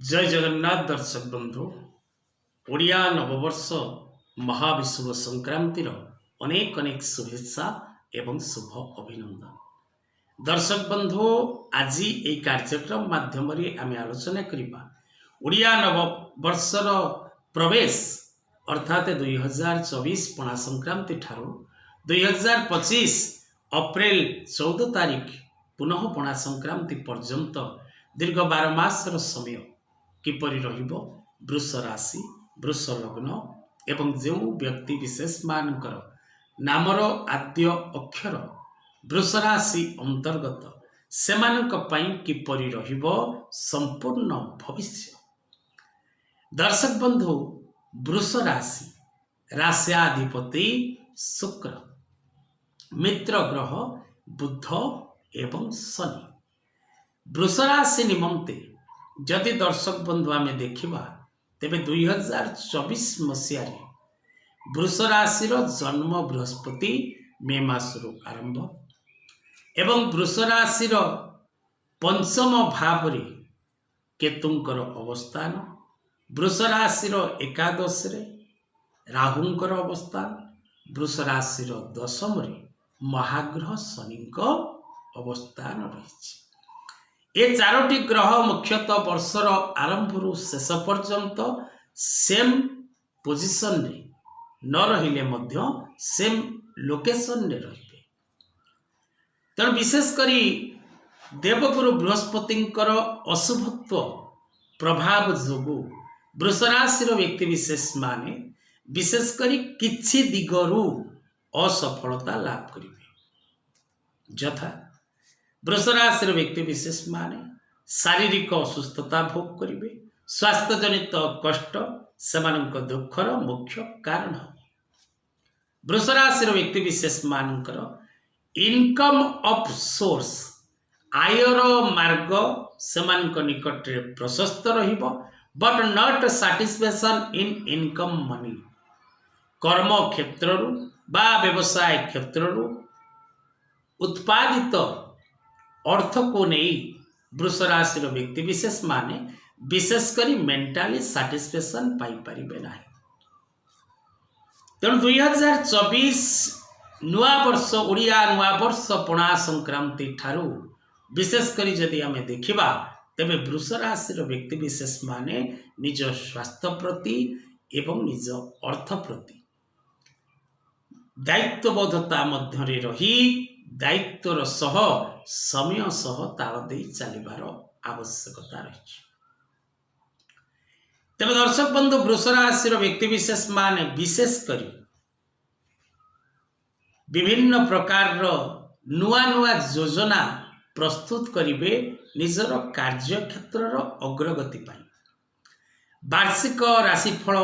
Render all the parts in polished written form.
जय जगन्नाथ दर्शक बंधु ओडिया नववर्ष महाविश्व संक्रांतिर अनेक अनेक शुभेच्छा एवं शुभ अभिनंदन। दर्शक बंधु आज ये कार्यक्रम माध्यम आम आलोचना करवा ओडिया नववर्षर प्रवेश अर्थात 2024 पणा संक्रांति ठारू 2025 अप्रैल 14 तारिख पुनः पणा संक्रांति पर्यंत दीर्घ 12 मासर समय किपरि रहिबो वृष राशि वृष लग्न एवं जो व्यक्ति विशेष मानकर नामर आद्य अक्षर वृष राशि अंतर्गत सेमानक पई किपरि रहिबो संपूर्ण भविष्य। दर्शक बंधु वृष राशि राश्याधिपति शुक्र मित्र ग्रह बुध एवं शनि। वृष राशि निमंते जदि दर्शक बंधु आम देखा तेरे 2024 मसीह वृष राशि जन्म बृहस्पति मे मासरू आरंभ एवं वृष राशि पंचम भाव केतुंकर अवस्थान वृष राशि एकादश राहुंकर अवस्थान वृष राशि दशम महाग्रह शनि अवस्थान रही। ये चारोटी ग्रह मुख्यतः वर्षर आरंभ शेष पर्यंत सेम पोजिशन रे न रहिले मध्य सेम लोकेशन रे रहिबे। तेणु विशेष करी देवगुरु बृहस्पतिंकर अशुभत्व प्रभाव जोगु वृष राशि व्यक्ति विशेष माने विशेष करी किछि दिगरु असफलता लाभ करिवे। यथा वृष राशि व्यक्ति विशेष माने शारीरिक असुस्थता भोग करिवे। स्वास्थ्य जनित कष्ट सेमानक दुखर मुख्य कारण। वृष राशि व्यक्ति विशेष मानकर इनकम ऑफ सोर्स आयर मार्ग सेमानक निकट रे प्रशस्त रहिबो but not satisfaction in income money. कर्म क्षेत्र बा व्यवसाय क्षेत्र उत्पादित अर्थ को नहीं वृष राशि व्यक्ति विशेष माने विशेषकर मेंटाली सैटिस्फैक्शन पाई परिबे नाही। तेणु 2024 नुआ वर्ष ओडिया नुआ वर्ष पणा संक्रांति ठारू विशेषकर जदि आम देखा तेरे वृष राशि व्यक्ति विशेष माने निज स्वास्थ्य प्रति एवं निज अर्थ प्रति दायित्वबोधता मध्य रही दायित्वर सह समय सह ताल दे चलिबार आवश्यकता रही। तेज दर्शक बंधु वृष राशि व्यक्ति विशेष माने विशेष करी विभिन्न प्रकार नुआ नुआ योजना प्रस्तुत करिवे निजर कार्य क्षेत्र अग्रगति पाई। वार्षिक राशिफल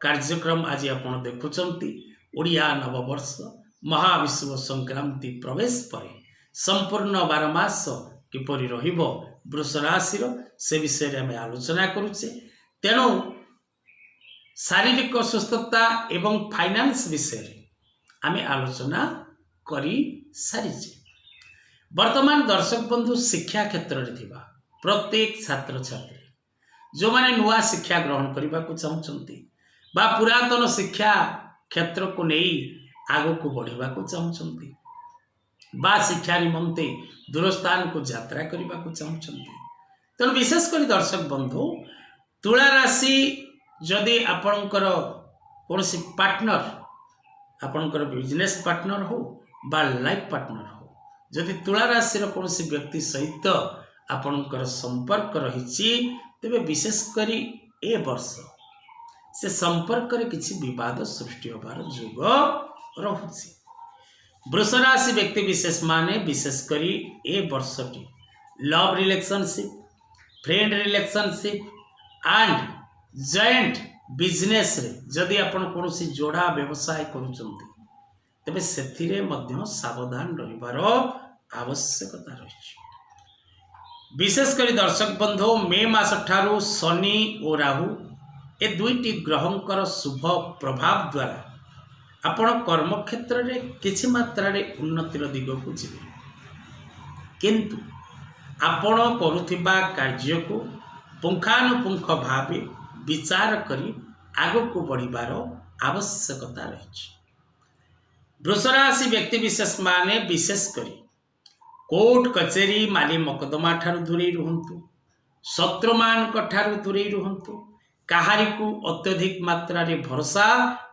कार्यक्रम आज आपण देखुचंती ओडिया नववर्ष महाविश्व संक्रांति प्रवेश पर संपूर्ण 12 मास किपरि रहिबो वृष राशि से विषय में आलोचना करुचे। तेणु शारीरिक सुस्थता एवं फाइनेंस विषय आम आलोचना करी सारीचे। वर्तमान दर्शक बंधु शिक्षा क्षेत्र में थिबा प्रत्येक छात्र छात्री जो माने नुआ शिक्षा ग्रहण करने को चाहते बा पुरातन शिक्षा क्षेत्र को नहीं आगो को बढ़िबा को चाहते बा शिक्षा निमंते दूर स्थान को यात्रा करने को चाहते। तेणु विशेषकर दर्शक बंधु तुला राशि जदि आपणकर कौन पार्टनर आपणकर बिजनेस पार्टनर हो बा लाइफ पार्टनर हो जदि तुला राशि कौन व्यक्ति सहित आपणकर संपर्क रही तेबे विशेषकर ए वर्ष से संपर्क रे किसी विवाद सृष्टि होबार जोग रहुछि। वृष राशि व्यक्ति विशेष माने विशेषकर ए वर्षटी love relationship friend relationship and joint business रे जदि आपण कोनोसी जोड़ा व्यवसाय करूचंती तबे सेथिरे मध्य सावधान रहिबार आवश्यकता रही। विशेषकर दर्शक बंधु मे मास ठारू शनि और राहु ए दुईटी ग्रहंकर शुभ प्रभाव द्वारा आपण कर्म क्षेत्र में किछि मात्रा रे उन्नतिर दिग को जीवे किंतु आपण करुथिबा कार्य को पुंखानुपुंख भावे विचार करी आगको बढ़िबार आवश्यकता रही। वृष राशि व्यक्ति विशेष माने विशेष करी कोर्ट कचेरी माली मकदमा ठारू दूरे रुहंतु, शत्रु मान ठारू दूरे रुहंतु, काहारी को अत्यधिक मात्रा रे भरोसा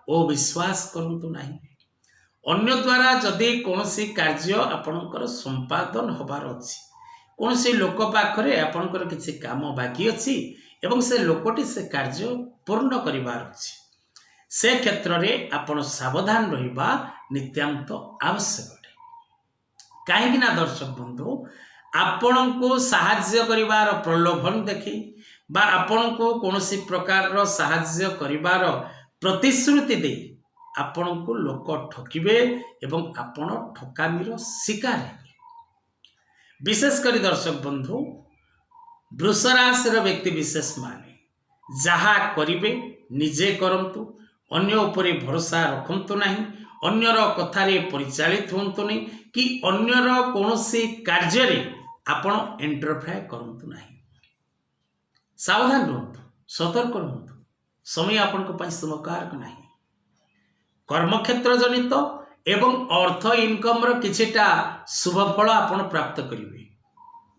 और विश्वास करंतु नहीं। अन्य द्वारा जदि कौनसी कार्य आपणकर संपादन होबार अछि, कौनसी लोक पाखरे आपणकर किछि काम बाकी अछि एवं से लोकटी से कार्य पूर्ण करिवार अछि, से क्षेत्र रे आपण सावधान रहिबा नित्यांत आवश्यक अटे। काहेकि ना दर्शक बंधु, आपण को सहाय्य करिवार प्रलोभन देखि बा आपण को कौनसी प्रकार रो सहाय्य करिवार प्रतिश्रुति दे आपण को लोक ठकिबे एवं आपण ठकामीर शिकार हेबे। विशेष करी दर्शक बंधु, वृष राशि व्यक्ति विशेष माने जहा करिबे निजे करंतु, अन्य उपरे भरोसा रखंतु नहीं, अन्यर कथारे परिचालित होंतु नहीं कि अन्यर कौनसी कार्य रे आपण एंटरफेयर करंतु नहीं। सावधान रहंतु, सतर्क रहंतु, समय आपण को पाई समकारक नहीं। कर्मक्षेत्र जनित एवं अर्थ इनकम रो किछिटा शुभ फल आपण प्राप्त करिवे,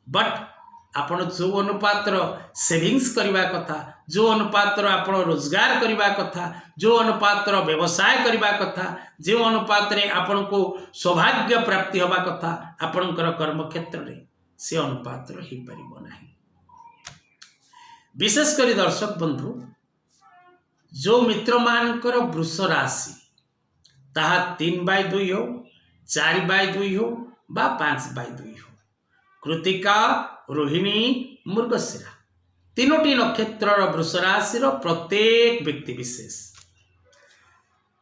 बट आपण जो अनुपात सेविंग्स करवा कथा, जो अनुपात आपण रोजगार करवा कथा, जो अनुपात व्यवसाय करवा कथा, जो अनुपात आपण को सौभाग्य प्राप्ति होबा कथा आपणकर कर्मक्षेत्र रे से अनुपात ही परिबो नहीं। विशेष करी दर्शक बंधु, जो मित्र मानकर वृष राशि ताहा 3/2 हो, 4/2 हो बा 5/2 हो, कृतिका, रोहिणी, मृगशिरा तीनोटी नक्षत्र वृष राशि प्रत्येक व्यक्ति विशेष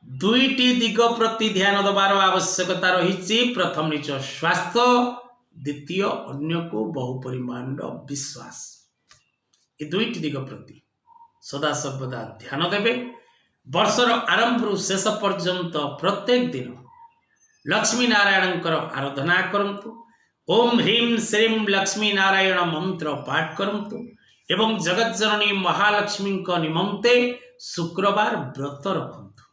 दुईटी दिग प्रति ध्यान दबार आवश्यकता रही। प्रथम निज स्वास्थ्य, द्वितीय अन्य को बहु परिमाण विश्वास। ये दुईटी दिग प्रति सदा सर्वदा ध्यान देवे। वर्षर आरंभ शेष पर्यंत प्रत्येक दिन लक्ष्मी नारायण आराधना करंतु, ओम ह्रीं श्रीं लक्ष्मी नारायण मंत्र पाठ करंतु एवं जगत जननी महालक्ष्मी निमंते शुक्रवार व्रत रखंतु।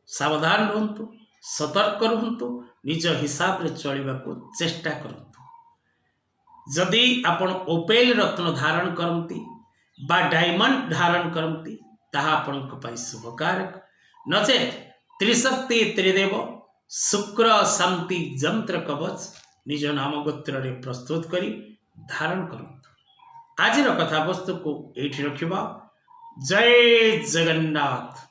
सावधान रहंतु, सतर्क रहंतु, निज हिसाब रे चलिबा को चेष्टा करंतु। जदि आपण ओपेल रत्न धारण करंती बा डायमंड धारण करंती ताहा आपणक पई शुभकारक, नचेत त्रिशक्ति त्रिदेव शुक्र शांति जंत्र कवच निज नाम गोत्र रे प्रस्तुत करी धारण करंतु। आजिर कथा वस्तु को एठी रखिबा। जय जगन्नाथ।